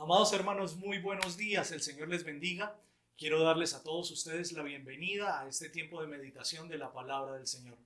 Amados hermanos, muy buenos días, el Señor les bendiga. Quiero darles a todos ustedes la bienvenida a este tiempo de meditación de la palabra del Señor.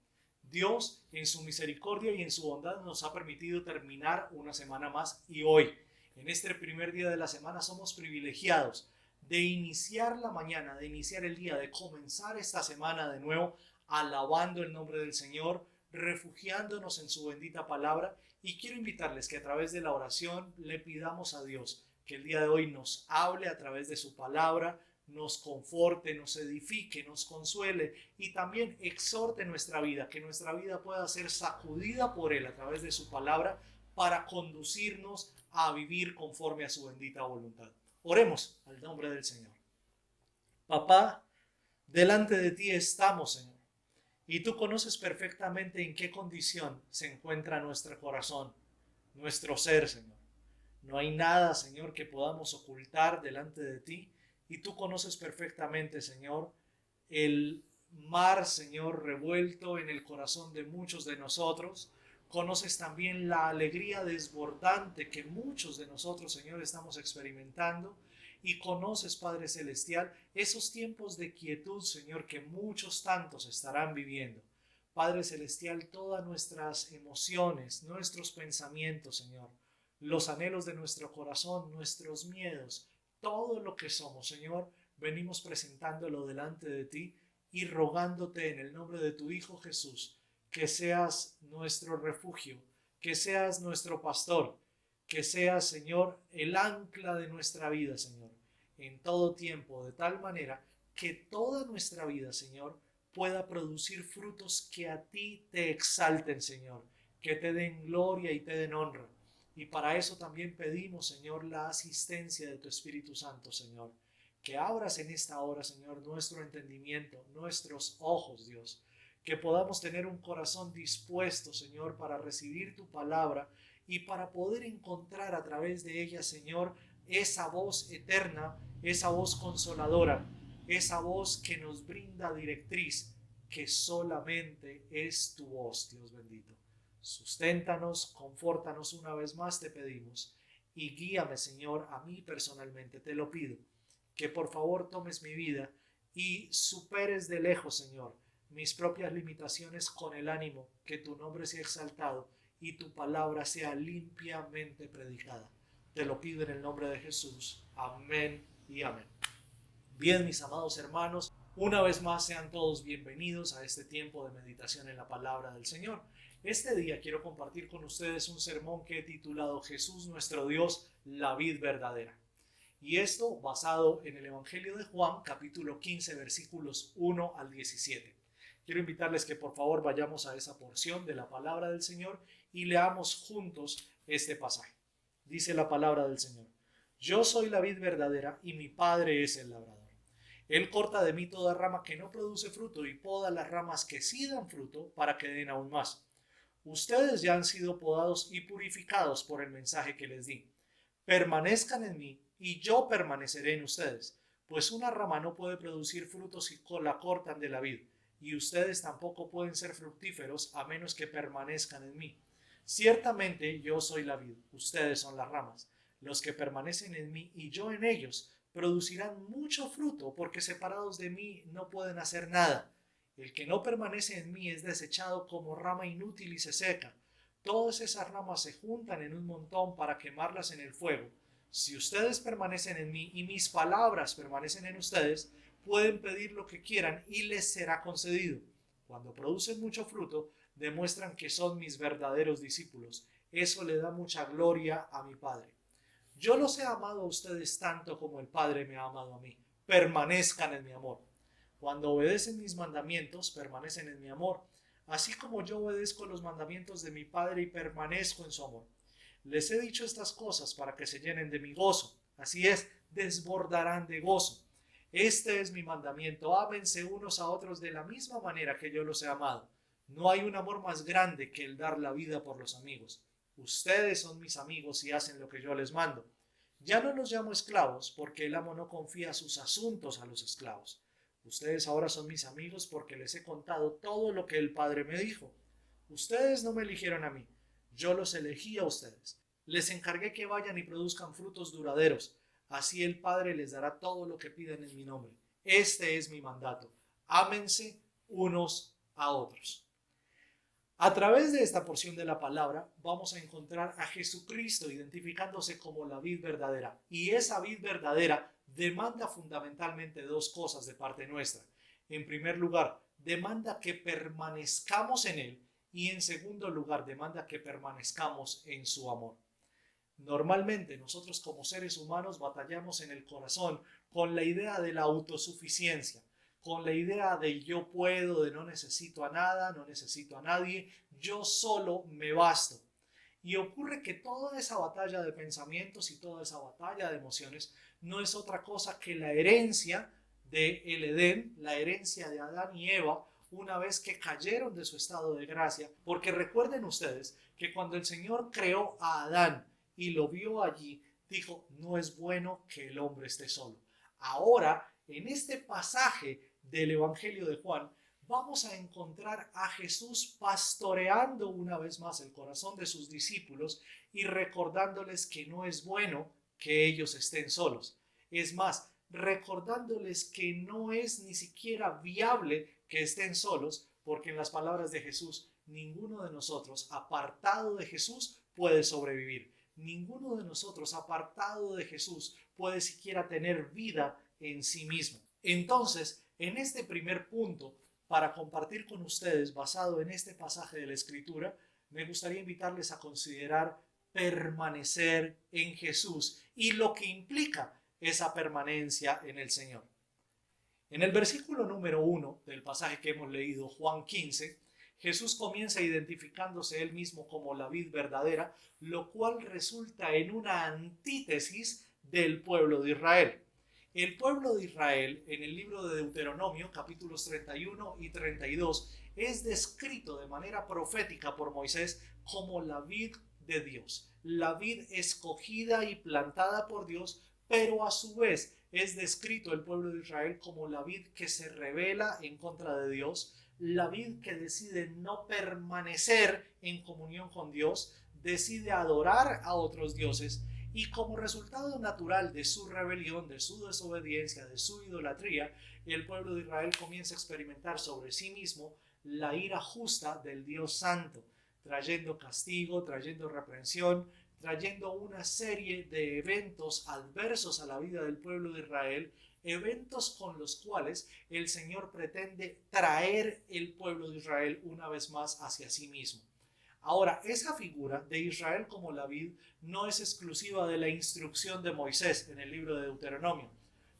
Dios, en su misericordia y en su bondad, nos ha permitido terminar una semana más y hoy, en este primer día de la semana, somos privilegiados de iniciar la mañana, de iniciar el día, de comenzar esta semana de nuevo, alabando el nombre del Señor, refugiándonos en su bendita palabra. Y quiero invitarles que a través de la oración le pidamos a Dios que el día de hoy nos hable a través de su palabra, nos conforte, nos edifique, nos consuele y también exhorte nuestra vida, que nuestra vida pueda ser sacudida por Él a través de su palabra para conducirnos a vivir conforme a su bendita voluntad. Oremos al nombre del Señor. Papá, delante de ti estamos, Señor, y tú conoces perfectamente en qué condición se encuentra nuestro corazón, nuestro ser, Señor. No hay nada, Señor, que podamos ocultar delante de ti. Y tú conoces perfectamente, Señor, el mar, Señor, revuelto en el corazón de muchos de nosotros. Conoces también la alegría desbordante que muchos de nosotros, Señor, estamos experimentando. Y conoces, Padre Celestial, esos tiempos de quietud, Señor, que muchos tantos estarán viviendo. Padre Celestial, todas nuestras emociones, nuestros pensamientos, Señor, los anhelos de nuestro corazón, nuestros miedos, todo lo que somos, Señor, venimos presentándolo delante de ti y rogándote en el nombre de tu Hijo Jesús, que seas nuestro refugio, que seas nuestro pastor, que seas, Señor, el ancla de nuestra vida, Señor, en todo tiempo, de tal manera que toda nuestra vida, Señor, pueda producir frutos que a ti te exalten, Señor, que te den gloria y te den honra. Y para eso también pedimos, Señor, la asistencia de tu Espíritu Santo, Señor. Que abras en esta hora, Señor, nuestro entendimiento, nuestros ojos, Dios. Que podamos tener un corazón dispuesto, Señor, para recibir tu palabra y para poder encontrar a través de ella, Señor, esa voz eterna, esa voz consoladora, esa voz que nos brinda directriz, que solamente es tu voz, Dios bendito. Susténtanos, confórtanos una vez más, te pedimos, y guíame, Señor, a mí personalmente, te lo pido, que por favor tomes mi vida y superes de lejos, Señor, mis propias limitaciones con el ánimo, que tu nombre sea exaltado y tu palabra sea limpiamente predicada. Te lo pido en el nombre de Jesús. Amén y amén. Bien, mis amados hermanos, una vez más sean todos bienvenidos a este tiempo de meditación en la palabra del Señor. Este día quiero compartir con ustedes un sermón que he titulado Jesús nuestro Dios, la vid verdadera. Y esto basado en el Evangelio de Juan, capítulo 15, versículos 1 al 17. Quiero invitarles que por favor vayamos a esa porción de la palabra del Señor y leamos juntos este pasaje. Dice la palabra del Señor: Yo soy la vid verdadera y mi Padre es el labrador. Él corta de mí toda rama que no produce fruto y poda las ramas que sí dan fruto para que den aún más. Ustedes ya han sido podados y purificados por el mensaje que les di. Permanezcan en mí y yo permaneceré en ustedes, pues una rama no puede producir frutos si la cortan de la vid, y ustedes tampoco pueden ser fructíferos a menos que permanezcan en mí. Ciertamente yo soy la vid, ustedes son las ramas. Los que permanecen en mí y yo en ellos producirán mucho fruto, porque separados de mí no pueden hacer nada. El que no permanece en mí es desechado como rama inútil y se seca. Todas esas ramas se juntan en un montón para quemarlas en el fuego. Si ustedes permanecen en mí y mis palabras permanecen en ustedes, pueden pedir lo que quieran y les será concedido. Cuando producen mucho fruto, demuestran que son mis verdaderos discípulos. Eso le da mucha gloria a mi Padre. Yo los he amado a ustedes tanto como el Padre me ha amado a mí. Permanezcan en mi amor. Cuando obedecen mis mandamientos, permanecen en mi amor, así como yo obedezco los mandamientos de mi Padre y permanezco en su amor. Les he dicho estas cosas para que se llenen de mi gozo. Así es, desbordarán de gozo. Este es mi mandamiento: ámense unos a otros de la misma manera que yo los he amado. No hay un amor más grande que el dar la vida por los amigos. Ustedes son mis amigos y hacen lo que yo les mando. Ya no los llamo esclavos, porque el amo no confía sus asuntos a los esclavos. Ustedes ahora son mis amigos porque les he contado todo lo que el Padre me dijo. Ustedes no me eligieron a mí, yo los elegí a ustedes. Les encargué que vayan y produzcan frutos duraderos. Así el Padre les dará todo lo que piden en mi nombre. Este es mi mandato. Ámense unos a otros. A través de esta porción de la palabra vamos a encontrar a Jesucristo identificándose como la vid verdadera. Y esa vid verdadera demanda fundamentalmente dos cosas de parte nuestra. En primer lugar, demanda que permanezcamos en Él, y en segundo lugar, demanda que permanezcamos en su amor. Normalmente nosotros como seres humanos batallamos en el corazón con la idea de la autosuficiencia, con la idea de yo puedo, de no necesito a nada, no necesito a nadie, yo solo me basto. Y ocurre que toda esa batalla de pensamientos y toda esa batalla de emociones no es otra cosa que la herencia del Edén, la herencia de Adán y Eva, una vez que cayeron de su estado de gracia. Porque recuerden ustedes que cuando el Señor creó a Adán y lo vio allí, dijo, no es bueno que el hombre esté solo. Ahora, en este pasaje del Evangelio de Juan, vamos a encontrar a Jesús pastoreando una vez más el corazón de sus discípulos y recordándoles que no es bueno que ellos estén solos. Es más, recordándoles que no es ni siquiera viable que estén solos, porque en las palabras de Jesús, ninguno de nosotros apartado de Jesús puede sobrevivir. Ninguno de nosotros apartado de Jesús puede siquiera tener vida en sí mismo. Entonces, en este primer punto, para compartir con ustedes, basado en este pasaje de la Escritura, me gustaría invitarles a considerar permanecer en Jesús y lo que implica esa permanencia en el Señor. En el versículo número 1 del pasaje que hemos leído, Juan 15, Jesús comienza identificándose él mismo como la vid verdadera, lo cual resulta en una antítesis del pueblo de Israel. El pueblo de Israel, en el libro de Deuteronomio, capítulos 31 y 32, es descrito de manera profética por Moisés como la vid de Dios, la vid escogida y plantada por Dios, pero a su vez es descrito el pueblo de Israel como la vid que se rebela en contra de Dios, la vid que decide no permanecer en comunión con Dios, decide adorar a otros dioses, y como resultado natural de su rebelión, de su desobediencia, de su idolatría, el pueblo de Israel comienza a experimentar sobre sí mismo la ira justa del Dios Santo, trayendo castigo, trayendo reprensión, trayendo una serie de eventos adversos a la vida del pueblo de Israel, eventos con los cuales el Señor pretende traer el pueblo de Israel una vez más hacia sí mismo. Ahora, esa figura de Israel como la vid no es exclusiva de la instrucción de Moisés en el libro de Deuteronomio.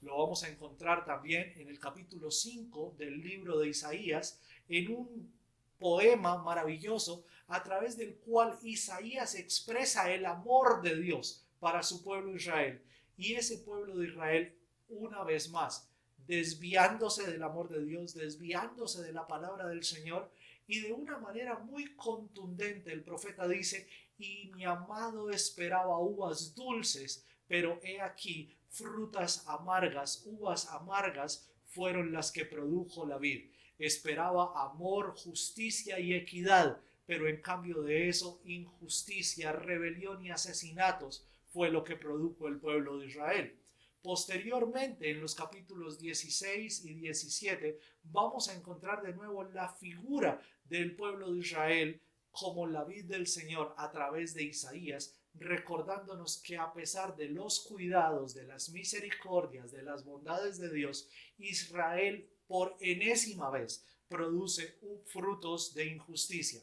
Lo vamos a encontrar también en el capítulo 5 del libro de Isaías, en un poema maravilloso a través del cual Isaías expresa el amor de Dios para su pueblo Israel. Y ese pueblo de Israel, una vez más, desviándose del amor de Dios, desviándose de la palabra del Señor, y de una manera muy contundente el profeta dice, y mi amado esperaba uvas dulces, pero he aquí frutas amargas, uvas amargas fueron las que produjo la vid. Esperaba amor, justicia y equidad, pero en cambio de eso, injusticia, rebelión y asesinatos fue lo que produjo el pueblo de Israel. Posteriormente, en los capítulos 16 y 17, vamos a encontrar de nuevo la figura del pueblo de Israel como la vid del Señor a través de Isaías, recordándonos que a pesar de los cuidados, de las misericordias, de las bondades de Dios, Israel por enésima vez produce frutos de injusticia,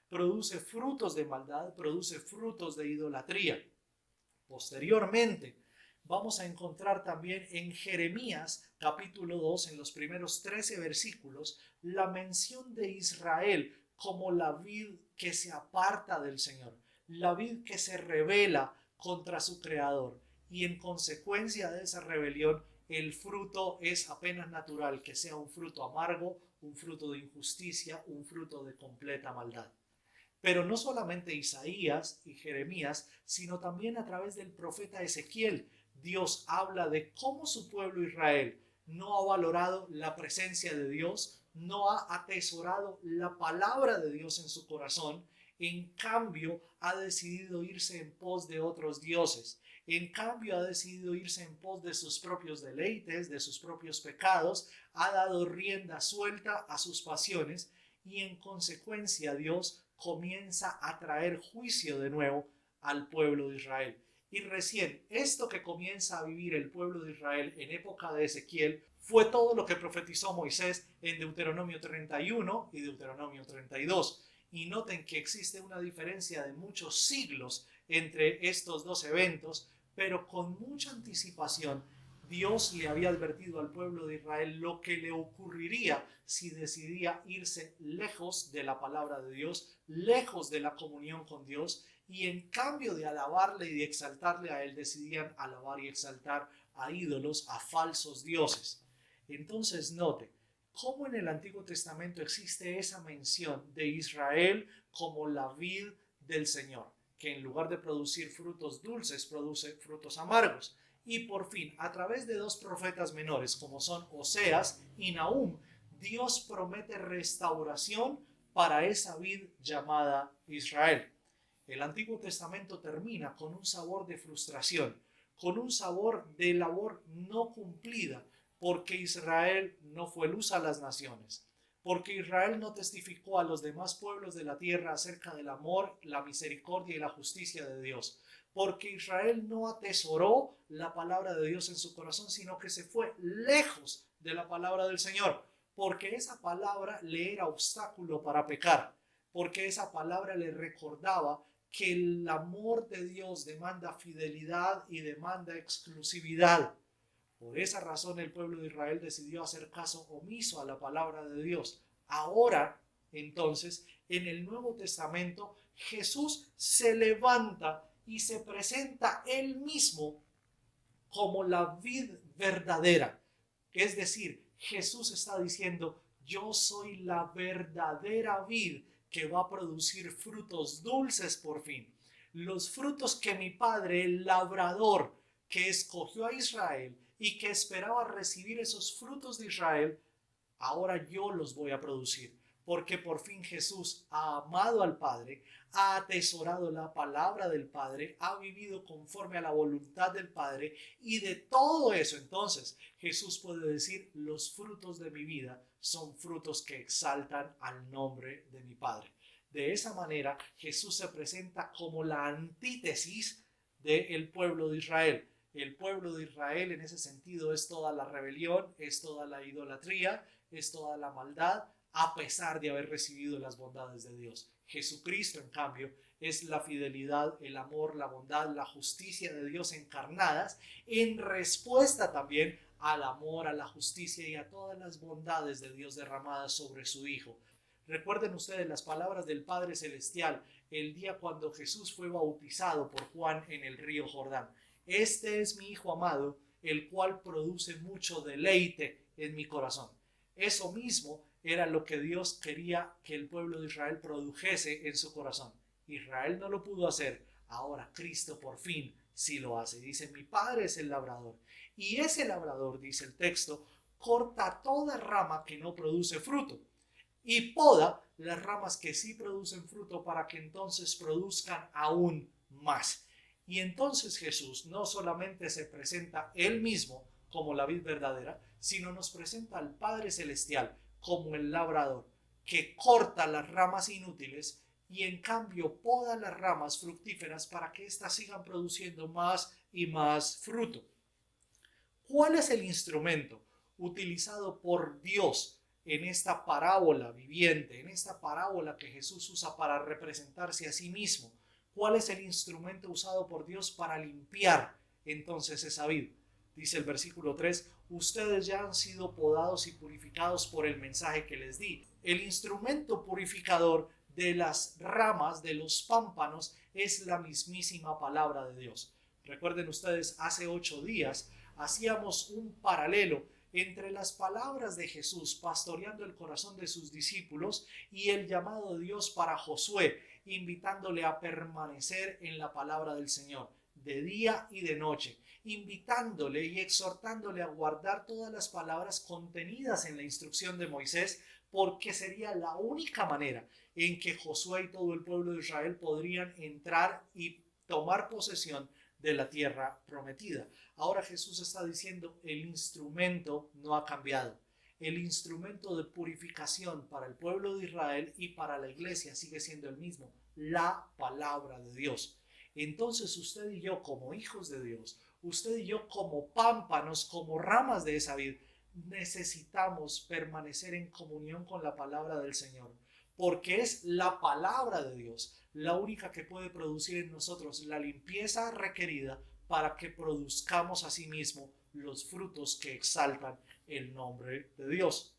produce frutos de maldad, produce frutos de idolatría. Posteriormente, vamos a encontrar también en Jeremías capítulo 2, en los primeros 13 versículos, la mención de Israel como la vid que se aparta del Señor, la vid que se rebela contra su creador, y en consecuencia de esa rebelión el fruto es apenas natural, que sea un fruto amargo, un fruto de injusticia, un fruto de completa maldad. Pero no solamente Isaías y Jeremías, sino también a través del profeta Ezequiel, Dios habla de cómo su pueblo Israel no ha valorado la presencia de Dios, no ha atesorado la palabra de Dios en su corazón, En cambio, ha decidido irse en pos de otros dioses. En cambio, ha decidido irse en pos de sus propios deleites, de sus propios pecados, ha dado rienda suelta a sus pasiones y en consecuencia Dios comienza a traer juicio de nuevo al pueblo de Israel. Y recién esto que comienza a vivir el pueblo de Israel en época de Ezequiel fue todo lo que profetizó Moisés en Deuteronomio 31 y Deuteronomio 32. Y noten que existe una diferencia de muchos siglos entre estos dos eventos, pero con mucha anticipación Dios le había advertido al pueblo de Israel lo que le ocurriría si decidía irse lejos de la palabra de Dios, lejos de la comunión con Dios, y en cambio de alabarle y de exaltarle a él, decidían alabar y exaltar a ídolos, a falsos dioses. Entonces note cómo en el Antiguo Testamento existe esa mención de Israel como la vid del Señor, que en lugar de producir frutos dulces, produce frutos amargos. Y por fin, a través de dos profetas menores, como son Oseas y Nahum, Dios promete restauración para esa vid llamada Israel. El Antiguo Testamento termina con un sabor de frustración, con un sabor de labor no cumplida, porque Israel no fue luz a las naciones, porque Israel no testificó a los demás pueblos de la tierra acerca del amor, la misericordia y la justicia de Dios, porque Israel no atesoró la palabra de Dios en su corazón, sino que se fue lejos de la palabra del Señor, porque esa palabra le era obstáculo para pecar, porque esa palabra le recordaba que el amor de Dios demanda fidelidad y demanda exclusividad. Por esa razón el pueblo de Israel decidió hacer caso omiso a la palabra de Dios. Ahora, entonces, en el Nuevo Testamento, Jesús se levanta y se presenta él mismo como la vid verdadera. Es decir, Jesús está diciendo, yo soy la verdadera vid que va a producir frutos dulces por fin. Los frutos que mi padre, el labrador, que escogió a Israel y que esperaba recibir esos frutos de Israel, ahora yo los voy a producir. Porque por fin Jesús ha amado al Padre, ha atesorado la palabra del Padre, ha vivido conforme a la voluntad del Padre, y de todo eso entonces Jesús puede decir, los frutos de mi vida son frutos que exaltan al nombre de mi Padre. De esa manera Jesús se presenta como la antítesis del pueblo de Israel. El pueblo de Israel en ese sentido es toda la rebelión, es toda la idolatría, es toda la maldad, a pesar de haber recibido las bondades de Dios. Jesucristo, en cambio, es la fidelidad, el amor, la bondad, la justicia de Dios encarnadas en respuesta también al amor, a la justicia y a todas las bondades de Dios derramadas sobre su Hijo. Recuerden ustedes las palabras del Padre Celestial el día cuando Jesús fue bautizado por Juan en el río Jordán. Este es mi Hijo amado, el cual produce mucho deleite en mi corazón. Eso mismo era lo que Dios quería que el pueblo de Israel produjese en su corazón. Israel no lo pudo hacer, ahora Cristo por fin sí lo hace. Dice, mi Padre es el labrador. Y ese labrador, dice el texto, corta toda rama que no produce fruto y poda las ramas que sí producen fruto para que entonces produzcan aún más. Y entonces Jesús no solamente se presenta él mismo como la vid verdadera, sino nos presenta al Padre Celestial como el labrador que corta las ramas inútiles y en cambio poda las ramas fructíferas para que éstas sigan produciendo más y más fruto. ¿Cuál es el instrumento utilizado por Dios en esta parábola viviente, en esta parábola que Jesús usa para representarse a sí mismo? ¿Cuál es el instrumento usado por Dios para limpiar entonces esa vid? Dice el versículo 3, ustedes ya han sido podados y purificados por el mensaje que les di. El instrumento purificador de las ramas, de los pámpanos, es la mismísima palabra de Dios. Recuerden ustedes, hace 8 días hacíamos un paralelo entre las palabras de Jesús pastoreando el corazón de sus discípulos y el llamado de Dios para Josué, invitándole a permanecer en la palabra del Señor, de día y de noche, invitándole y exhortándole a guardar todas las palabras contenidas en la instrucción de Moisés, porque sería la única manera en que Josué y todo el pueblo de Israel podrían entrar y tomar posesión de la tierra prometida. Ahora Jesús está diciendo, el instrumento no ha cambiado. El instrumento de purificación para el pueblo de Israel y para la iglesia sigue siendo el mismo, la palabra de Dios. Entonces usted y yo como hijos de Dios, usted y yo como pámpanos, como ramas de esa vid, necesitamos permanecer en comunión con la palabra del Señor, porque es la palabra de Dios la única que puede producir en nosotros la limpieza requerida para que produzcamos asimismo los frutos que exaltan el nombre de Dios.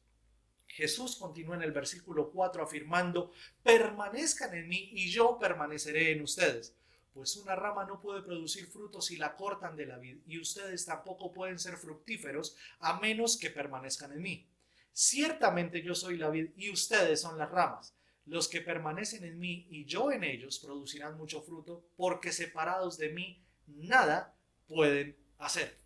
Jesús continúa en el versículo 4 afirmando, permanezcan en mí y yo permaneceré en ustedes. Pues una rama no puede producir frutos si la cortan de la vid, y ustedes tampoco pueden ser fructíferos a menos que permanezcan en mí. Ciertamente yo soy la vid y ustedes son las ramas. Los que permanecen en mí y yo en ellos producirán mucho fruto, porque separados de mí nada pueden hacer.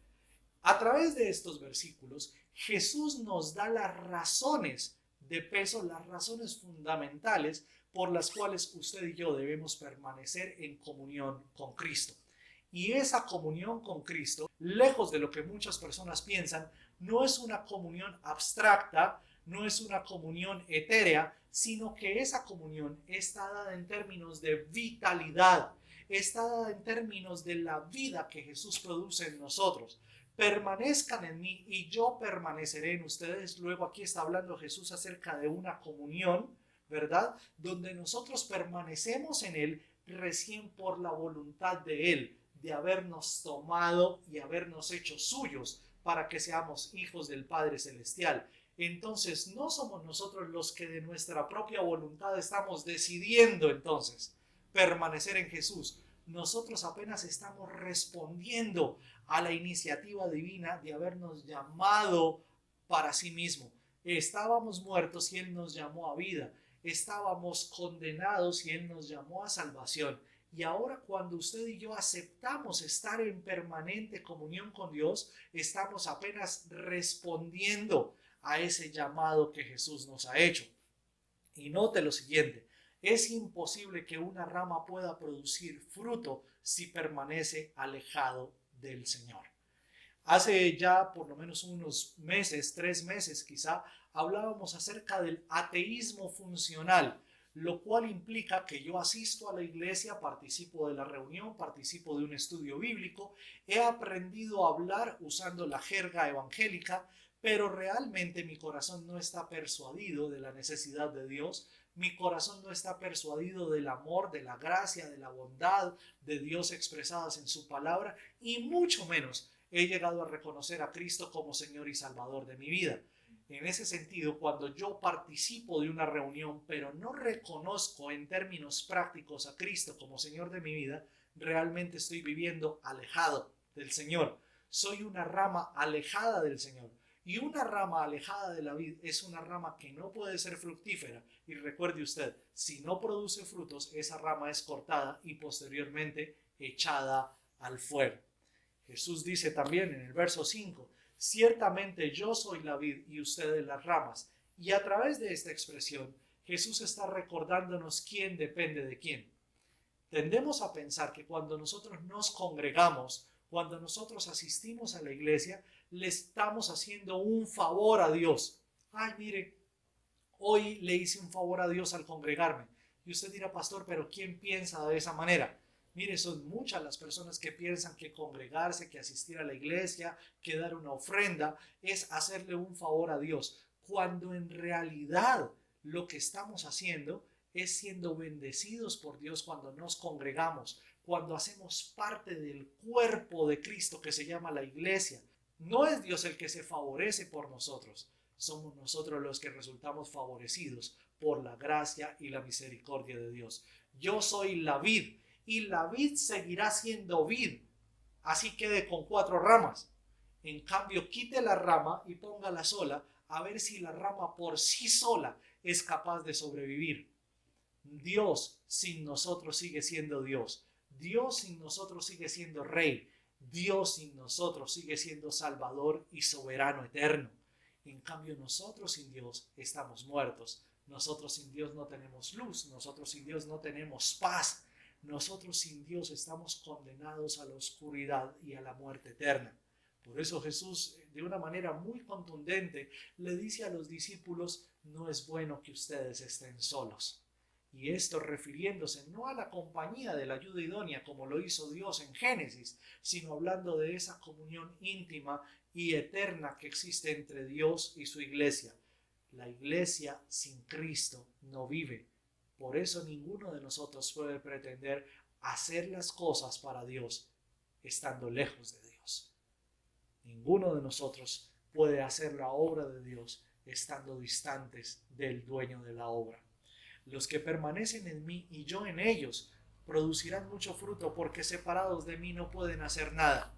A través de estos versículos, Jesús nos da las razones de peso, las razones fundamentales por las cuales usted y yo debemos permanecer en comunión con Cristo. Y esa comunión con Cristo, lejos de lo que muchas personas piensan, no es una comunión abstracta, no es una comunión etérea, sino que esa comunión está dada en términos de vitalidad, está dada en términos de la vida que Jesús produce en nosotros. Permanezcan en mí y yo permaneceré en ustedes. Luego aquí está hablando Jesús acerca de una comunión, ¿verdad? Donde nosotros permanecemos en Él recién por la voluntad de Él, de habernos tomado y habernos hecho suyos para que seamos hijos del Padre Celestial. Entonces no somos nosotros los que de nuestra propia voluntad estamos decidiendo entonces permanecer en Jesús. Nosotros apenas estamos respondiendo a la iniciativa divina de habernos llamado para sí mismo. Estábamos muertos y Él nos llamó a vida. Estábamos condenados y Él nos llamó a salvación. Y ahora cuando usted y yo aceptamos estar en permanente comunión con Dios, estamos apenas respondiendo a ese llamado que Jesús nos ha hecho. Y note lo siguiente, es imposible que una rama pueda producir fruto si permanece alejado del Señor. Hace ya por lo menos unos meses, 3 meses quizá, hablábamos acerca del ateísmo funcional, lo cual implica que yo asisto a la iglesia, participo de la reunión, participo de un estudio bíblico, he aprendido a hablar usando la jerga evangélica, pero realmente mi corazón no está persuadido de la necesidad de Dios, mi corazón no está persuadido del amor, de la gracia, de la bondad de Dios expresadas en su palabra, y mucho menos he llegado a reconocer a Cristo como Señor y Salvador de mi vida. En ese sentido, cuando yo participo de una reunión, pero no reconozco en términos prácticos a Cristo como Señor de mi vida, realmente estoy viviendo alejado del Señor. Soy una rama alejada del Señor. Y una rama alejada de la vid es una rama que no puede ser fructífera. Y recuerde usted, si no produce frutos, esa rama es cortada y posteriormente echada al fuego. Jesús dice también en el verso 5, ciertamente yo soy la vid y ustedes las ramas. Y a través de esta expresión, Jesús está recordándonos quién depende de quién. Tendemos a pensar que cuando nosotros nos congregamos, cuando nosotros asistimos a la iglesia, le estamos haciendo un favor a Dios. Ay, mire, hoy le hice un favor a Dios al congregarme. Y usted dirá, pastor, pero ¿quién piensa de esa manera? Mire, son muchas las personas que piensan que congregarse, que asistir a la iglesia, que dar una ofrenda es hacerle un favor a Dios, cuando en realidad lo que estamos haciendo es siendo bendecidos por Dios cuando nos congregamos, cuando hacemos parte del cuerpo de Cristo que se llama la iglesia. No es Dios el que se favorece por nosotros, somos nosotros los que resultamos favorecidos por la gracia y la misericordia de Dios. Yo soy la vid y la vid seguirá siendo vid, así quede con 4 ramas. En cambio, quite la rama y póngala sola, a ver si la rama por sí sola es capaz de sobrevivir. Dios sin nosotros sigue siendo Dios. Dios sin nosotros sigue siendo Rey. Dios sin nosotros sigue siendo Salvador y soberano eterno. En cambio, nosotros sin Dios estamos muertos. Nosotros sin Dios no tenemos luz, nosotros sin Dios no tenemos paz, nosotros sin Dios estamos condenados a la oscuridad y a la muerte eterna. Por eso Jesús, de una manera muy contundente, le dice a los discípulos: no es bueno que ustedes estén solos. Y esto refiriéndose no a la compañía de la ayuda idónea como lo hizo Dios en Génesis, sino hablando de esa comunión íntima y eterna que existe entre Dios y su iglesia. La iglesia sin Cristo no vive. Por eso ninguno de nosotros puede pretender hacer las cosas para Dios estando lejos de Dios. Ninguno de nosotros puede hacer la obra de Dios estando distantes del dueño de la obra. Los que permanecen en mí y yo en ellos producirán mucho fruto, porque separados de mí no pueden hacer nada.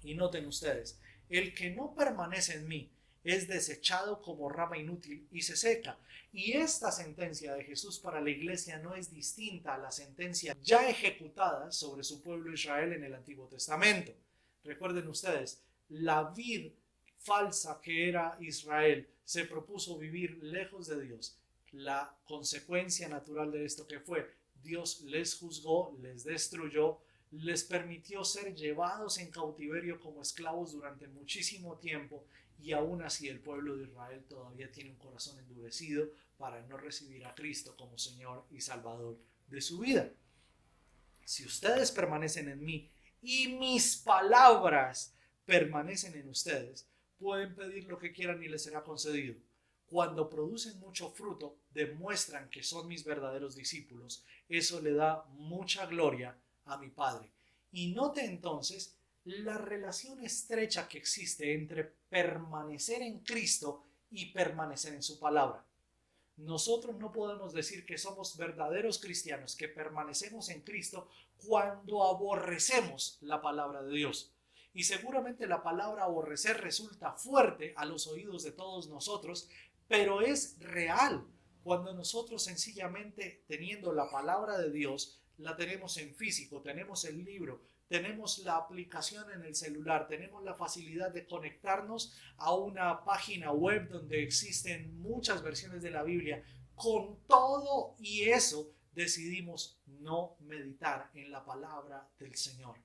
Y noten ustedes, el que no permanece en mí es desechado como rama inútil y se seca. Y esta sentencia de Jesús para la iglesia no es distinta a la sentencia ya ejecutada sobre su pueblo Israel en el Antiguo Testamento. Recuerden ustedes, la vid falsa que era Israel se propuso vivir lejos de Dios. La consecuencia natural de esto que fue, Dios les juzgó, les destruyó, les permitió ser llevados en cautiverio como esclavos durante muchísimo tiempo, y aún así el pueblo de Israel todavía tiene un corazón endurecido para no recibir a Cristo como Señor y Salvador de su vida. Si ustedes permanecen en mí y mis palabras permanecen en ustedes, pueden pedir lo que quieran y les será concedido. Cuando producen mucho fruto, demuestran que son mis verdaderos discípulos. Eso le da mucha gloria a mi Padre. Y note entonces la relación estrecha que existe entre permanecer en Cristo y permanecer en su palabra. Nosotros no podemos decir que somos verdaderos cristianos, que permanecemos en Cristo, cuando aborrecemos la palabra de Dios. Y seguramente la palabra aborrecer resulta fuerte a los oídos de todos nosotros, pero es real cuando nosotros sencillamente, teniendo la palabra de Dios, la tenemos en físico, tenemos el libro, tenemos la aplicación en el celular, tenemos la facilidad de conectarnos a una página web donde existen muchas versiones de la Biblia. Con todo y eso decidimos no meditar en la palabra del Señor.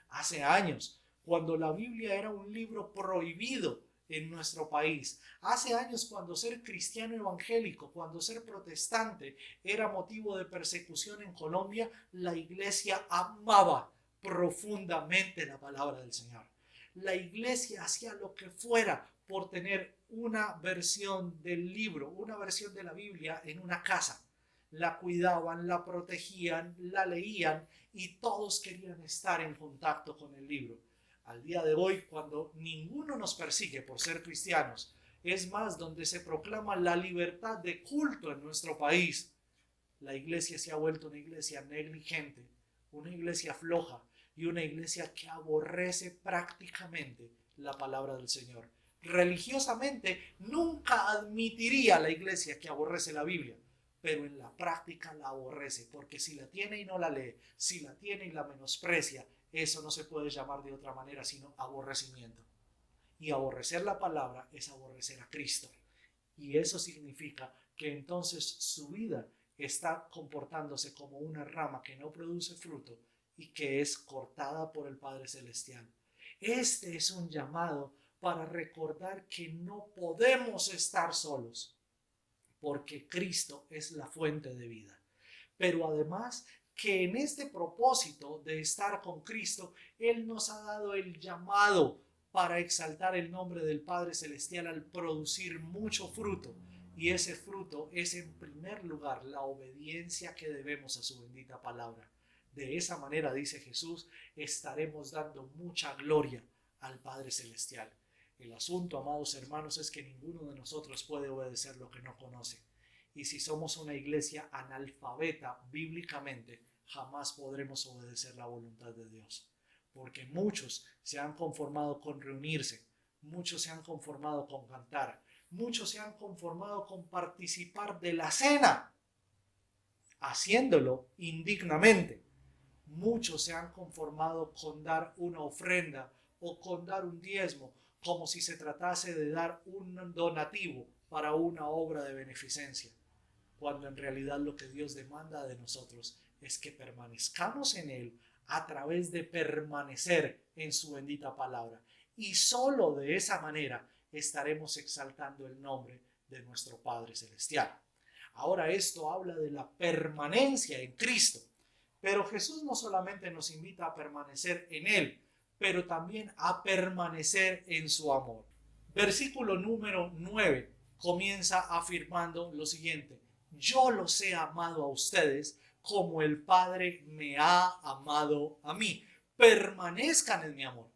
Hace años, cuando la Biblia era un libro prohibido en nuestro país, hace años, cuando ser cristiano evangélico, cuando ser protestante era motivo de persecución en Colombia, la iglesia amaba profundamente la palabra del Señor. La iglesia hacía lo que fuera por tener una versión del libro, una versión de la Biblia en una casa. La cuidaban, la protegían, la leían, y todos querían estar en contacto con el libro. Al día de hoy, cuando ninguno nos persigue por ser cristianos, es más, donde se proclama la libertad de culto en nuestro país, la iglesia se ha vuelto una iglesia negligente, una iglesia floja y una iglesia que aborrece prácticamente la palabra del Señor. Religiosamente nunca admitiría la iglesia que aborrece la Biblia, pero en la práctica la aborrece, porque si la tiene y no la lee, si la tiene y la menosprecia, eso no se puede llamar de otra manera sino aborrecimiento. Y aborrecer la palabra es aborrecer a Cristo. Y eso significa que entonces su vida está comportándose como una rama que no produce fruto y que es cortada por el Padre Celestial. Este es un llamado para recordar que no podemos estar solos, porque Cristo es la fuente de vida. Pero además, que en este propósito de estar con Cristo, Él nos ha dado el llamado para exaltar el nombre del Padre Celestial al producir mucho fruto. Y ese fruto es, en primer lugar, la obediencia que debemos a su bendita palabra. De esa manera, dice Jesús, estaremos dando mucha gloria al Padre Celestial. El asunto, amados hermanos, es que ninguno de nosotros puede obedecer lo que no conoce. Y si somos una iglesia analfabeta bíblicamente, jamás podremos obedecer la voluntad de Dios. Porque muchos se han conformado con reunirse, muchos se han conformado con cantar, muchos se han conformado con participar de la cena, haciéndolo indignamente. Muchos se han conformado con dar una ofrenda o con dar un diezmo, como si se tratase de dar un donativo para una obra de beneficencia. cuando en realidad lo que Dios demanda de nosotros es que permanezcamos en Él a través de permanecer en su bendita palabra. Y solo de esa manera estaremos exaltando el nombre de nuestro Padre Celestial. Ahora esto habla de la permanencia en Cristo, pero Jesús no solamente nos invita a permanecer en Él, pero también a permanecer en su amor. Versículo número 9 comienza afirmando lo siguiente: yo los he amado a ustedes como el Padre me ha amado a mí. Permanezcan en mi amor.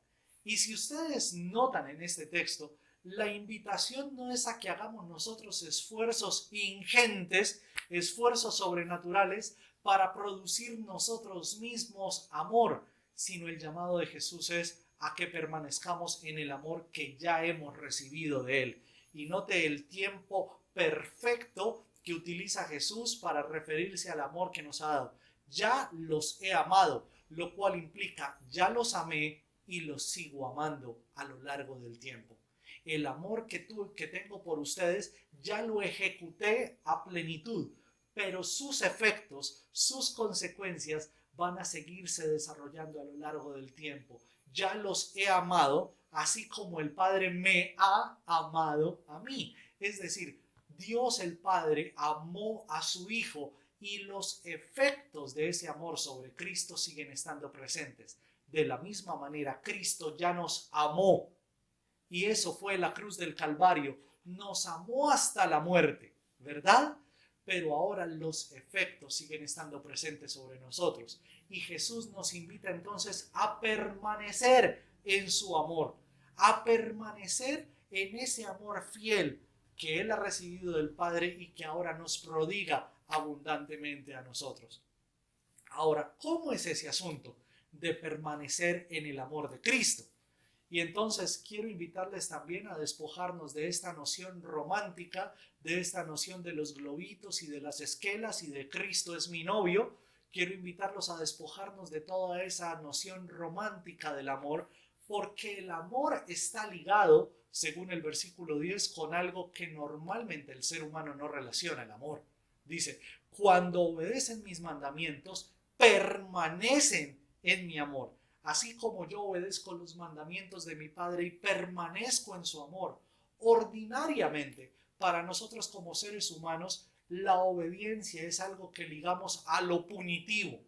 Y si ustedes notan en este texto, la invitación no es a que hagamos nosotros esfuerzos ingentes, esfuerzos sobrenaturales para producir nosotros mismos amor, sino el llamado de Jesús es a que permanezcamos en el amor que ya hemos recibido de Él. Y note el tiempo perfecto que utiliza Jesús para referirse al amor que nos ha dado. Ya los he amado, lo cual implica ya los amé y los sigo amando a lo largo del tiempo. El amor que tengo por ustedes ya lo ejecuté a plenitud, pero sus efectos, sus consecuencias van a seguirse desarrollando a lo largo del tiempo. Ya los he amado, así como el Padre me ha amado a mí. Es decir, Dios el Padre amó a su Hijo y los efectos de ese amor sobre Cristo siguen estando presentes. De la misma manera, Cristo ya nos amó, y eso fue la cruz del Calvario. Nos amó hasta la muerte, ¿verdad? Pero ahora los efectos siguen estando presentes sobre nosotros. Y Jesús nos invita entonces a permanecer en su amor, a permanecer en ese amor fiel que Él ha recibido del Padre y que ahora nos prodiga abundantemente a nosotros. Ahora, ¿cómo es ese asunto de permanecer en el amor de Cristo? Y entonces quiero invitarles también a despojarnos de esta noción romántica, de esta noción de los globitos y de las esquelas y de Cristo es mi novio. Quiero invitarlos a despojarnos de toda esa noción romántica del amor, porque el amor está ligado, según el versículo 10, con algo que normalmente el ser humano no relaciona el amor. Dice, cuando obedecen mis mandamientos, permanecen en mi amor, así como yo obedezco los mandamientos de mi Padre y permanezco en su amor. Ordinariamente, para nosotros como seres humanos, la obediencia es algo que ligamos a lo punitivo,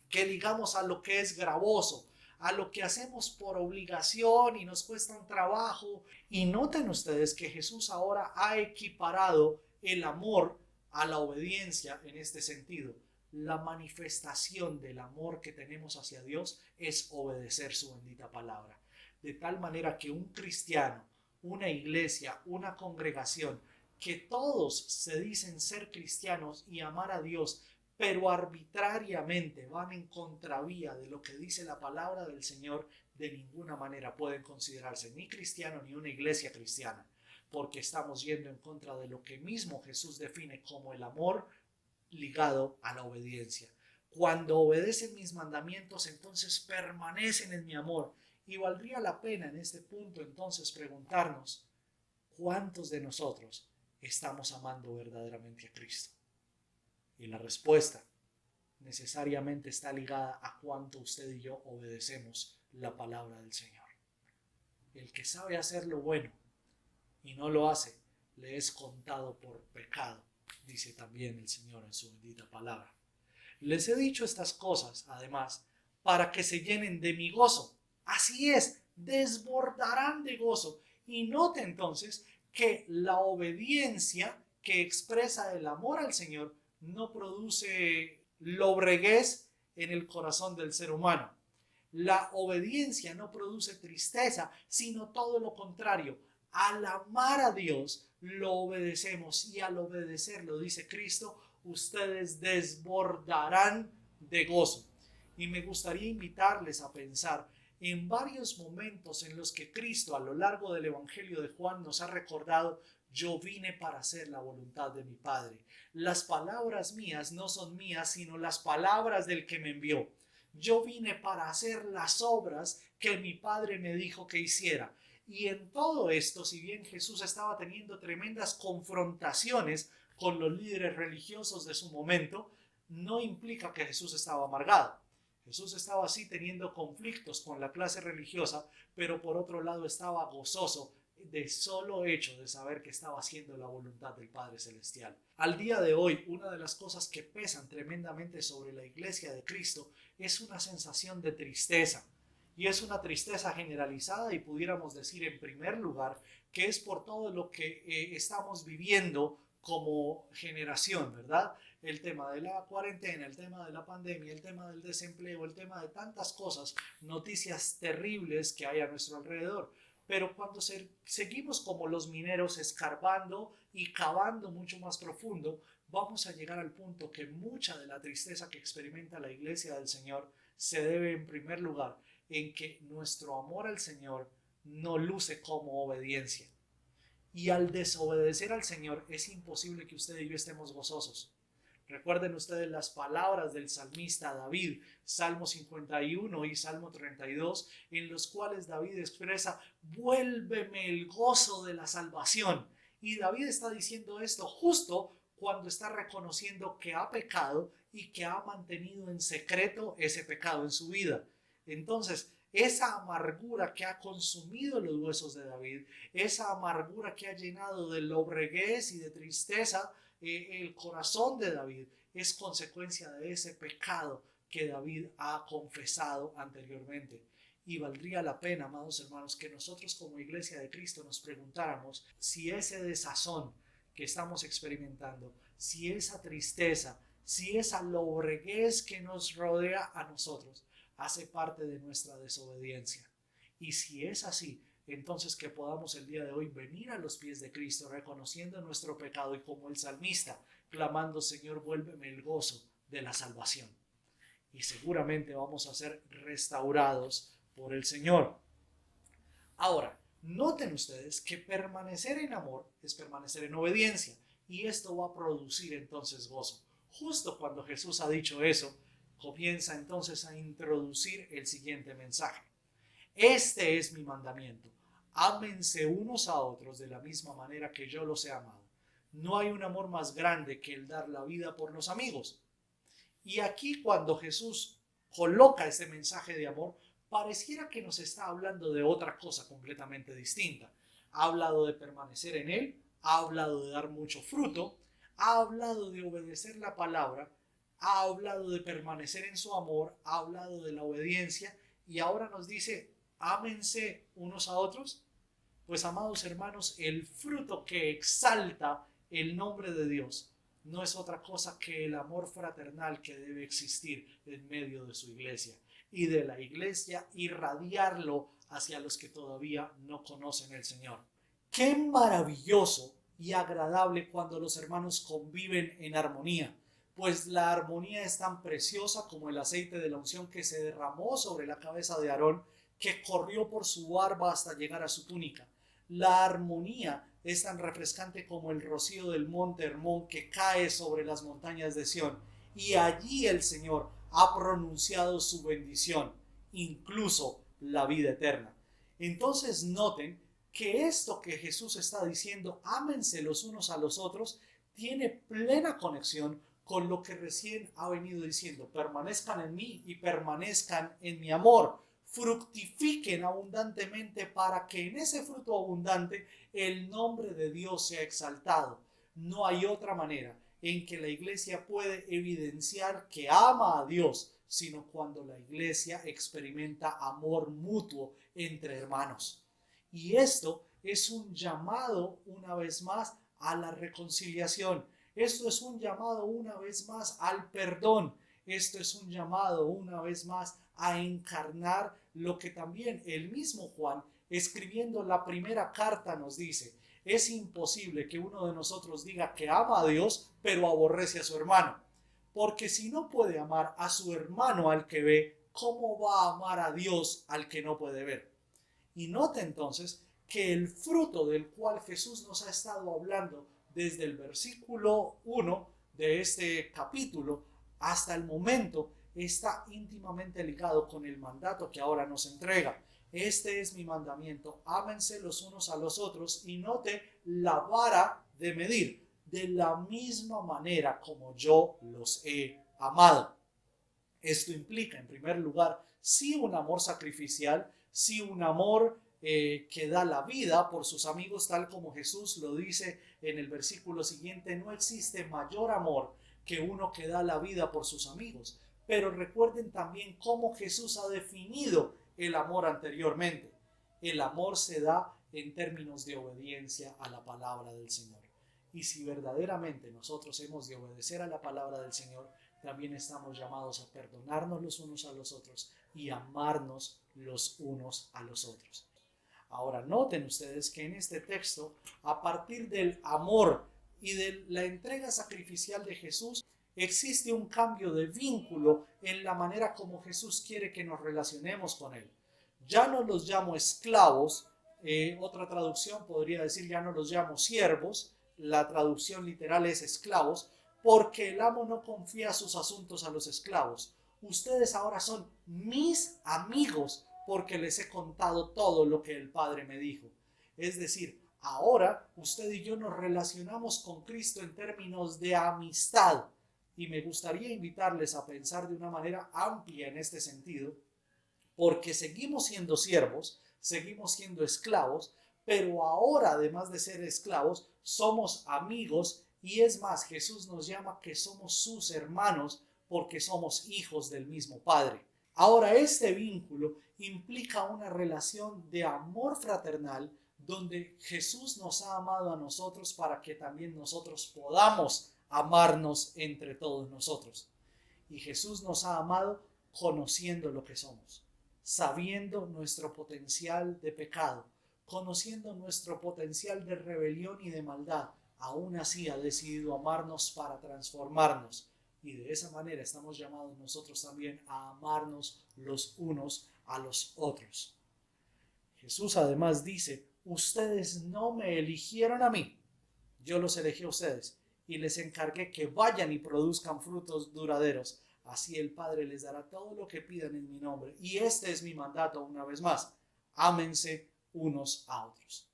que ligamos a lo que es gravoso, a lo que hacemos por obligación y nos cuesta un trabajo. Y noten ustedes que Jesús ahora ha equiparado el amor a la obediencia en este sentido. La manifestación del amor que tenemos hacia Dios es obedecer su bendita palabra. De tal manera que un cristiano, una iglesia, una congregación, que todos se dicen ser cristianos y amar a Dios, pero arbitrariamente van en contravía de lo que dice la palabra del Señor, de ninguna manera pueden considerarse ni cristiano ni una iglesia cristiana, porque estamos yendo en contra de lo que mismo Jesús define como el amor ligado a la obediencia. Cuando obedecen mis mandamientos, entonces permanecen en mi amor. Y valdría la pena en este punto entonces preguntarnos, ¿cuántos de nosotros estamos amando verdaderamente a Cristo? Y la respuesta necesariamente está ligada a cuánto usted y yo obedecemos la palabra del Señor. El que sabe hacer lo bueno y no lo hace, le es contado por pecado, dice también el Señor en su bendita palabra. Les he dicho estas cosas, además, para que se llenen de mi gozo. Así es, desbordarán de gozo. Y note entonces que la obediencia que expresa el amor al Señor no produce lobreguez en el corazón del ser humano. La obediencia no produce tristeza, sino todo lo contrario. Al amar a Dios, lo obedecemos, y al obedecerlo, dice Cristo, ustedes desbordarán de gozo. Y me gustaría invitarles a pensar en varios momentos en los que Cristo a lo largo del Evangelio de Juan nos ha recordado: yo vine para hacer la voluntad de mi Padre. Las palabras mías no son mías, sino las palabras del que me envió. Yo vine para hacer las obras que mi Padre me dijo que hiciera. Y en todo esto, si bien Jesús estaba teniendo tremendas confrontaciones con los líderes religiosos de su momento, no implica que Jesús estaba amargado. Jesús estaba así teniendo conflictos con la clase religiosa, pero por otro lado estaba gozoso de solo hecho de saber que estaba haciendo la voluntad del Padre Celestial. Al día de hoy, una de las cosas que pesan tremendamente sobre la iglesia de Cristo es una sensación de tristeza. Y es una tristeza generalizada y pudiéramos decir en primer lugar que es por todo lo que estamos viviendo como generación, ¿verdad? El tema de la cuarentena, el tema de la pandemia, el tema del desempleo, el tema de tantas cosas, noticias terribles que hay a nuestro alrededor. Pero cuando seguimos como los mineros escarbando y cavando mucho más profundo, vamos a llegar al punto que mucha de la tristeza que experimenta la iglesia del Señor se debe en primer lugar en que nuestro amor al Señor no luce como obediencia. Y al desobedecer al Señor es imposible que usted y yo estemos gozosos. Recuerden ustedes las palabras del salmista David, Salmo 51 y Salmo 32, en los cuales David expresa: vuélveme el gozo de la salvación. Y David está diciendo esto justo cuando está reconociendo que ha pecado y que ha mantenido en secreto ese pecado en su vida. Entonces, esa amargura que ha consumido los huesos de David, esa amargura que ha llenado de lobreguez y de tristeza el corazón de David, es consecuencia de ese pecado que David ha confesado anteriormente. Y valdría la pena, amados hermanos, que nosotros como Iglesia de Cristo nos preguntáramos si ese desazón que estamos experimentando, si esa tristeza, si esa lobreguez que nos rodea a nosotros, hace parte de nuestra desobediencia. Y si es así, entonces que podamos el día de hoy venir a los pies de Cristo reconociendo nuestro pecado y como el salmista clamando: Señor, vuélveme el gozo de la salvación. Y seguramente vamos a ser restaurados por el Señor. Ahora, noten ustedes que permanecer en amor es permanecer en obediencia, y esto va a producir entonces gozo. Justo cuando Jesús ha dicho eso, comienza entonces a introducir el siguiente mensaje. Este es mi mandamiento: ámense unos a otros de la misma manera que yo los he amado. No hay un amor más grande que el dar la vida por los amigos. Y aquí, cuando Jesús coloca ese mensaje de amor, pareciera que nos está hablando de otra cosa completamente distinta. Ha hablado de permanecer en Él, ha hablado de dar mucho fruto, ha hablado de obedecer la palabra, ha hablado de permanecer en su amor, ha hablado de la obediencia, y ahora nos dice: ámense unos a otros. Pues, amados hermanos, el fruto que exalta el nombre de Dios no es otra cosa que el amor fraternal que debe existir en medio de su iglesia, y de la iglesia irradiarlo hacia los que todavía no conocen el Señor. Qué maravilloso y agradable cuando los hermanos conviven en armonía, pues la armonía es tan preciosa como el aceite de la unción que se derramó sobre la cabeza de Aarón, que corrió por su barba hasta llegar a su túnica. La armonía es tan refrescante como el rocío del monte Hermón que cae sobre las montañas de Sión, y allí el Señor ha pronunciado su bendición, incluso la vida eterna. Entonces noten que esto que Jesús está diciendo, ámense los unos a los otros, tiene plena conexión con lo que recién ha venido diciendo: permanezcan en mí y permanezcan en mi amor, fructifiquen abundantemente para que en ese fruto abundante el nombre de Dios sea exaltado. No hay otra manera en que la iglesia puede evidenciar que ama a Dios, sino cuando la iglesia experimenta amor mutuo entre hermanos. Y esto es un llamado una vez más a la reconciliación. Esto es un llamado una vez más al perdón. Esto es un llamado una vez más a encarnar lo que también el mismo Juan, escribiendo la primera carta, nos dice: es imposible que uno de nosotros diga que ama a Dios, pero aborrece a su hermano. Porque si no puede amar a su hermano al que ve, ¿cómo va a amar a Dios al que no puede ver? Y note entonces que el fruto del cual Jesús nos ha estado hablando desde el versículo 1 de este capítulo hasta el momento está íntimamente ligado con el mandato que ahora nos entrega. Este es mi mandamiento: ámense los unos a los otros. Y note la vara de medir. de la misma manera como yo los he amado. Esto implica, en primer lugar, sí un amor sacrificial, sí un amor que da la vida por sus amigos, tal como Jesús lo dice en el versículo siguiente: no existe mayor amor que uno que da la vida por sus amigos. Pero recuerden también cómo Jesús ha definido el amor anteriormente. El amor se da en términos de obediencia a la palabra del Señor. Y si verdaderamente nosotros hemos de obedecer a la palabra del Señor, también estamos llamados a perdonarnos los unos a los otros y amarnos los unos a los otros. Ahora, noten ustedes que en este texto, a partir del amor y de la entrega sacrificial de Jesús, existe un cambio de vínculo en la manera como Jesús quiere que nos relacionemos con Él. Ya no los llamo esclavos, otra traducción podría decir ya no los llamo siervos, la traducción literal es esclavos, porque el amo no confía sus asuntos a los esclavos. Ustedes ahora son mis amigos porque les he contado todo lo que el Padre me dijo. Es decir, ahora usted y yo nos relacionamos con Cristo en términos de amistad. Y me gustaría invitarles a pensar de una manera amplia en este sentido, porque seguimos siendo siervos, seguimos siendo esclavos, pero ahora, además de ser esclavos, somos amigos. Y es más, Jesús nos llama que somos sus hermanos porque somos hijos del mismo Padre. Ahora, este vínculo implica una relación de amor fraternal donde Jesús nos ha amado a nosotros para que también nosotros podamos amarnos entre todos nosotros. Y Jesús nos ha amado conociendo lo que somos, sabiendo nuestro potencial de pecado, conociendo nuestro potencial de rebelión y de maldad. Aún así ha decidido amarnos para transformarnos. Y de esa manera estamos llamados nosotros también a amarnos los unos a los otros. Jesús además dice: ustedes no me eligieron a mí, yo los elegí a ustedes y les encargué que vayan y produzcan frutos duraderos. Así el Padre les dará todo lo que pidan en mi nombre. Y este es mi mandato una vez más: ámense unos a otros.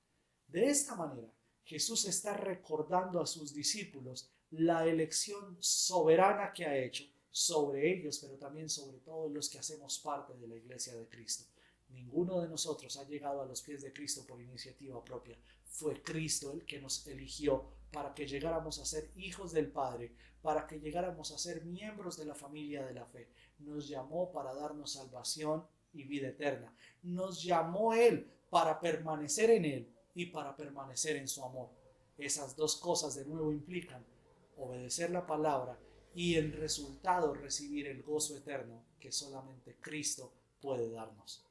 De esta manera, Jesús está recordando a sus discípulos la elección soberana que ha hecho sobre ellos, pero también sobre todos los que hacemos parte de la Iglesia de Cristo. Ninguno de nosotros ha llegado a los pies de Cristo por iniciativa propia. Fue Cristo el que nos eligió para que llegáramos a ser hijos del Padre, para que llegáramos a ser miembros de la familia de la fe. Nos llamó para darnos salvación y vida eterna. Nos llamó Él para permanecer en Él y para permanecer en su amor. Esas dos cosas de nuevo implican obedecer la palabra y en resultado recibir el gozo eterno que solamente Cristo puede darnos.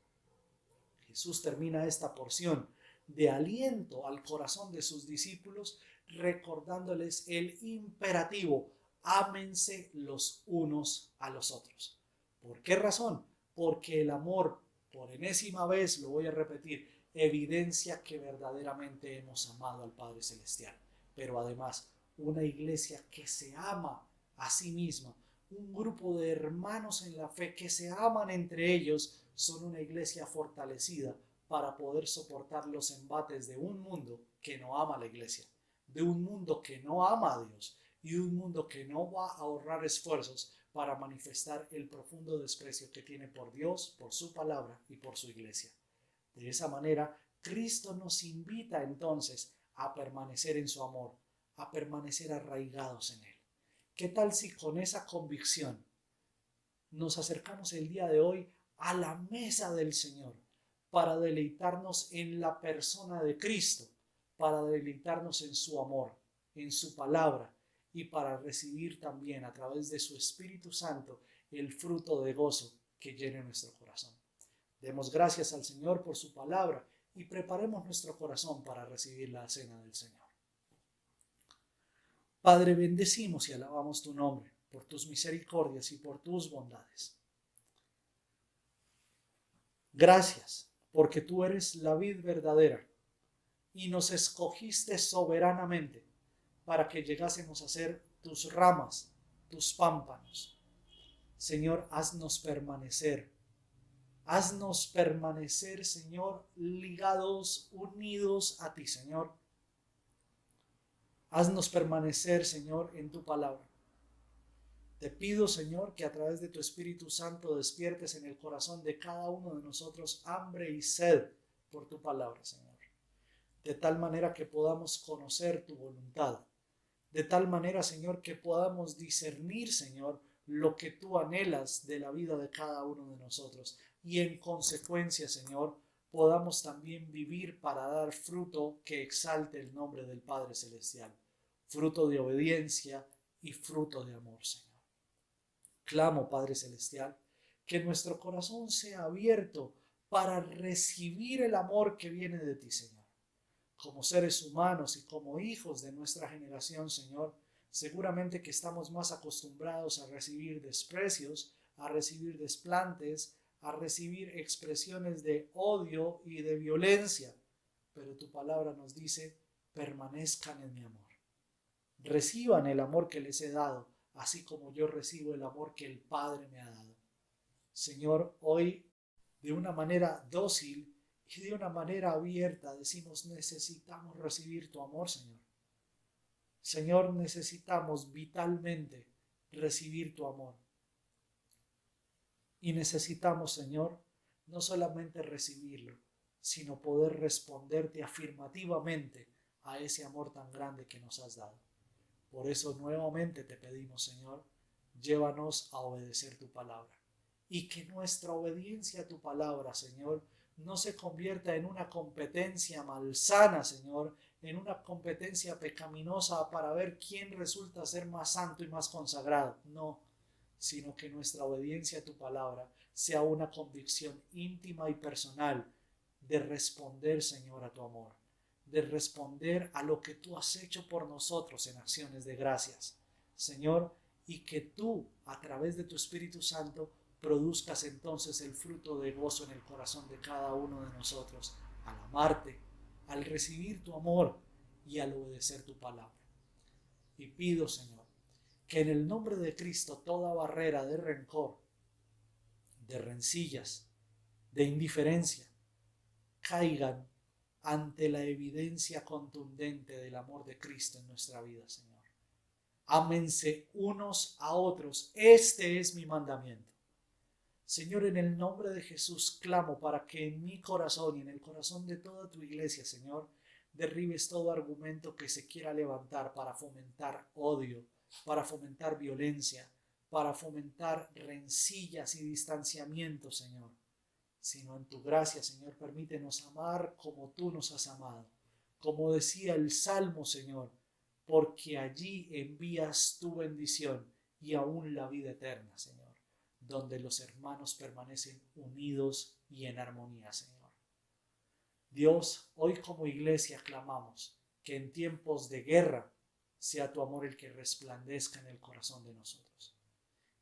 Jesús termina esta porción de aliento al corazón de sus discípulos recordándoles el imperativo: ámense los unos a los otros. ¿Por qué razón? Porque el amor, por enésima vez lo voy a repetir, evidencia que verdaderamente hemos amado al Padre Celestial. Pero además, una iglesia que se ama a sí misma, un grupo de hermanos en la fe que se aman entre ellos, son una iglesia fortalecida para poder soportar los embates de un mundo que no ama a la iglesia, de un mundo que no ama a Dios y de un mundo que no va a ahorrar esfuerzos para manifestar el profundo desprecio que tiene por Dios, por su palabra y por su iglesia. De esa manera, Cristo nos invita entonces a permanecer en su amor, a permanecer arraigados en Él. ¿Qué tal si con esa convicción nos acercamos el día de hoy a la mesa del Señor para deleitarnos en la persona de Cristo, para deleitarnos en su amor, en su palabra y para recibir también a través de su Espíritu Santo el fruto de gozo que llene nuestro corazón? Demos gracias al Señor por su palabra y preparemos nuestro corazón para recibir la cena del Señor. Padre, bendecimos y alabamos tu nombre por tus misericordias y por tus bondades. Gracias porque tú eres la vid verdadera y nos escogiste soberanamente para que llegásemos a ser tus ramas, tus pámpanos. Señor, haznos permanecer, Señor, ligados, unidos a ti, Señor. Haznos permanecer, Señor, en tu palabra. Te pido, Señor, que a través de tu Espíritu Santo despiertes en el corazón de cada uno de nosotros hambre y sed por tu palabra, Señor. De tal manera que podamos conocer tu voluntad. De tal manera, Señor, que podamos discernir, Señor, lo que tú anhelas de la vida de cada uno de nosotros. Y en consecuencia, Señor, podamos también vivir para dar fruto que exalte el nombre del Padre Celestial. Fruto de obediencia y fruto de amor, Señor. Clamo, Padre Celestial, que nuestro corazón sea abierto para recibir el amor que viene de ti, Señor. Como seres humanos y como hijos de nuestra generación, Señor, seguramente que estamos más acostumbrados a recibir desprecios, a recibir desplantes, a recibir expresiones de odio y de violencia. Pero tu palabra nos dice, permanezcan en mi amor. Reciban el amor que les he dado, así como yo recibo el amor que el Padre me ha dado. Señor, hoy de una manera dócil y de una manera abierta decimos, necesitamos recibir tu amor, Señor. Señor, necesitamos vitalmente recibir tu amor. Y necesitamos, Señor, no solamente recibirlo, sino poder responderte afirmativamente a ese amor tan grande que nos has dado. Por eso nuevamente te pedimos, Señor, llévanos a obedecer tu palabra. Y que nuestra obediencia a tu palabra, Señor, no se convierta en una competencia malsana, Señor, en una competencia pecaminosa para ver quién resulta ser más santo y más consagrado. No, sino que nuestra obediencia a tu palabra sea una convicción íntima y personal de responder, Señor, a tu amor, de responder a lo que tú has hecho por nosotros en acciones de gracias, Señor, y que tú, a través de tu Espíritu Santo, produzcas entonces el fruto de gozo en el corazón de cada uno de nosotros, al amarte, al recibir tu amor y al obedecer tu palabra. Y pido, Señor, que en el nombre de Cristo toda barrera de rencor, de rencillas, de indiferencia, caigan ante la evidencia contundente del amor de Cristo en nuestra vida, Señor. Ámense unos a otros. Este es mi mandamiento. Señor, en el nombre de Jesús clamo para que en mi corazón y en el corazón de toda tu iglesia, Señor, derribes todo argumento que se quiera levantar para fomentar odio, para fomentar violencia, para fomentar rencillas y distanciamiento, Señor. Sino en tu gracia, Señor, permítenos amar como tú nos has amado. Como decía el Salmo, Señor, porque allí envías tu bendición y aún la vida eterna, Señor, donde los hermanos permanecen unidos y en armonía, Señor. Dios, hoy como iglesia clamamos que en tiempos de guerra sea tu amor el que resplandezca en el corazón de nosotros.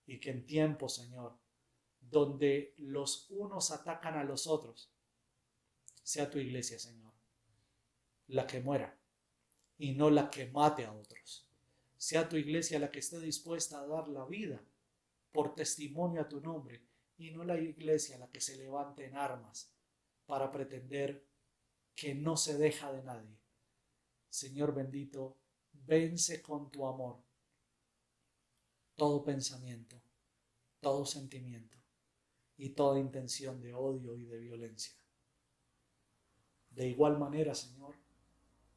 Y que en tiempos, Señor, donde los unos atacan a los otros, sea tu iglesia, Señor, la que muera y no la que mate a otros. Sea tu iglesia la que esté dispuesta a dar la vida por testimonio a tu nombre y no la iglesia la que se levante en armas para pretender que no se deja de nadie. Señor bendito, vence con tu amor todo pensamiento, todo sentimiento y toda intención de odio y de violencia. De igual manera, Señor,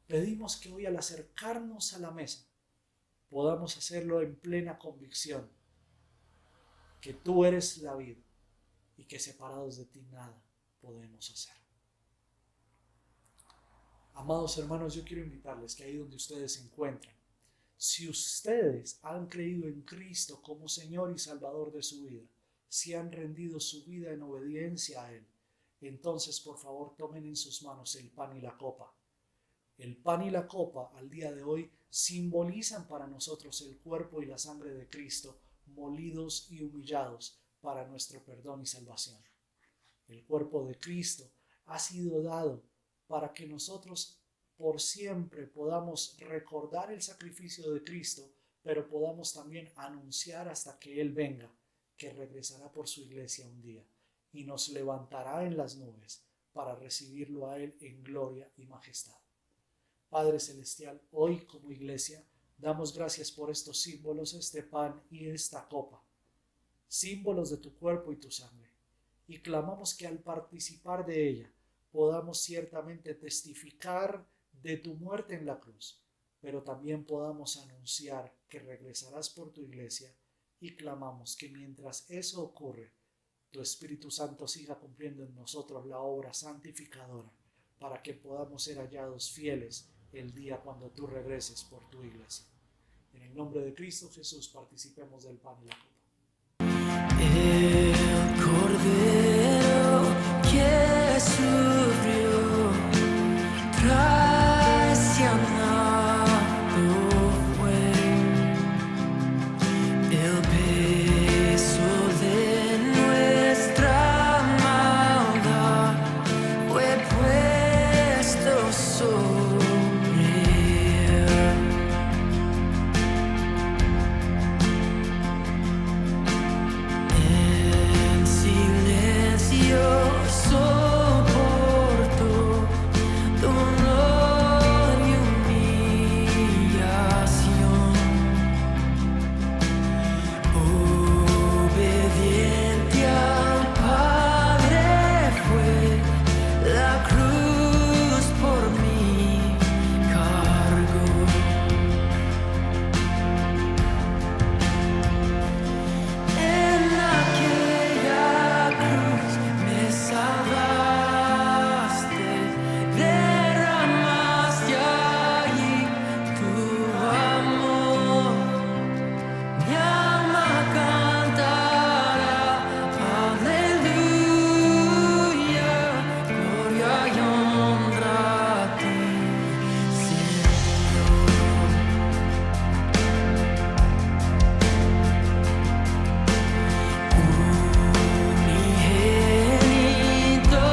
pedimos que hoy al acercarnos a la mesa podamos hacerlo en plena convicción que tú eres la vida y que separados de ti nada podemos hacer. Amados hermanos, yo quiero invitarles que ahí donde ustedes se encuentran, si ustedes han creído en Cristo como Señor y Salvador de su vida, si han rendido su vida en obediencia a Él, entonces por favor tomen en sus manos el pan y la copa. El pan y la copa al día de hoy simbolizan para nosotros el cuerpo y la sangre de Cristo, molidos y humillados para nuestro perdón y salvación. El cuerpo de Cristo ha sido dado para que nosotros por siempre podamos recordar el sacrificio de Cristo, pero podamos también anunciar hasta que Él venga, que regresará por su iglesia un día y nos levantará en las nubes para recibirlo a Él en gloria y majestad. Padre Celestial, hoy como iglesia damos gracias por estos símbolos, este pan y esta copa, símbolos de tu cuerpo y tu sangre, y clamamos que al participar de ella podamos ciertamente testificar de tu muerte en la cruz, pero también podamos anunciar que regresarás por tu iglesia, y clamamos que mientras eso ocurre, tu Espíritu Santo siga cumpliendo en nosotros la obra santificadora, para que podamos ser hallados fieles el día cuando tú regreses por tu iglesia. En el nombre de Cristo Jesús participemos del pan y la copa. El Cordero que sufrió, traicionado fue, el peso de nuestra maldad fue puesto sobre él. En silencio soportó dolor y humillación, obediente al Padre fue, la cruz por mí cargó. En aquella cruz me salvaste, derramaste allí tu amor. Mi alma cantará, aleluya, gloria y honra a ti, Señor. Unigénito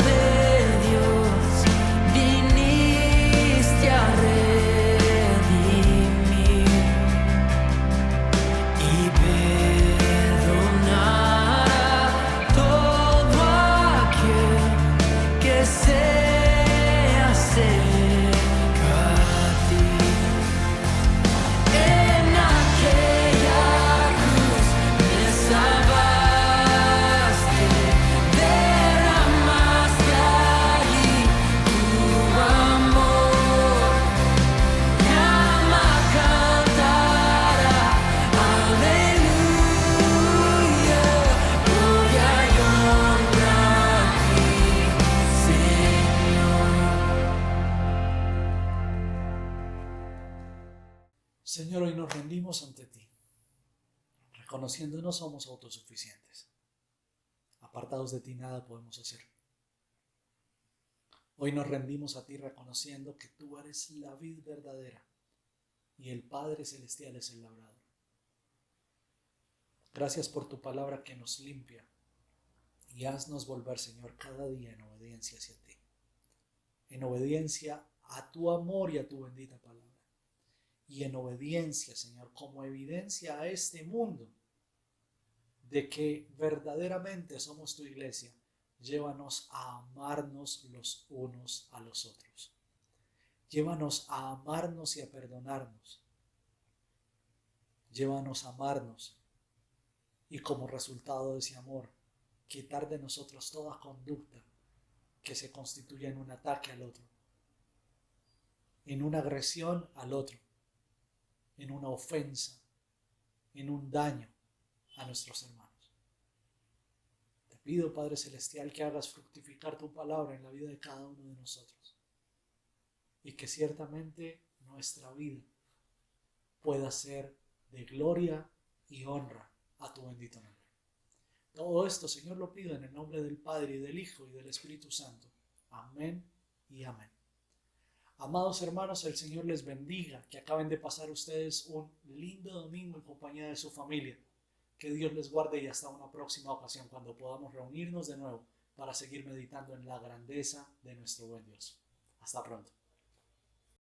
de Dios, viniste a redimir y perdonar a todo aquel que se acerca a ti. En aquella cruz me salvaste, derramaste allí tu amor. Mi alma cantará, aleluya, gloria y honra a ti, Señor. Señor, hoy nos rendimos ante ti, reconociendo no somos autosuficientes. Apartados de ti nada podemos hacer. Hoy nos rendimos a ti reconociendo que tú eres la vid verdadera y el Padre Celestial es el labrador. Gracias por tu palabra que nos limpia y haznos volver, Señor, cada día en obediencia hacia ti, en obediencia a tu amor y a tu bendita palabra, y en obediencia, Señor, como evidencia a este mundo de que verdaderamente somos tu iglesia. Llévanos a amarnos los unos a los otros. Llévanos a amarnos y a perdonarnos. Llévanos a amarnos y como resultado de ese amor, quitar de nosotros toda conducta que se constituya en un ataque al otro, en una agresión al otro, en una ofensa, en un daño a nuestros hermanos. Te pido, Padre Celestial, que hagas fructificar tu palabra en la vida de cada uno de nosotros y que ciertamente nuestra vida pueda ser de gloria y honra a tu bendito nombre. Todo esto, Señor, lo pido en el nombre del Padre y del Hijo y del Espíritu Santo. Amén y amén. Amados hermanos, el Señor les bendiga, que acaben de pasar ustedes un lindo domingo en compañía de su familia. Que Dios les guarde y hasta una próxima ocasión cuando podamos reunirnos de nuevo para seguir meditando en la grandeza de nuestro buen Dios. Hasta pronto.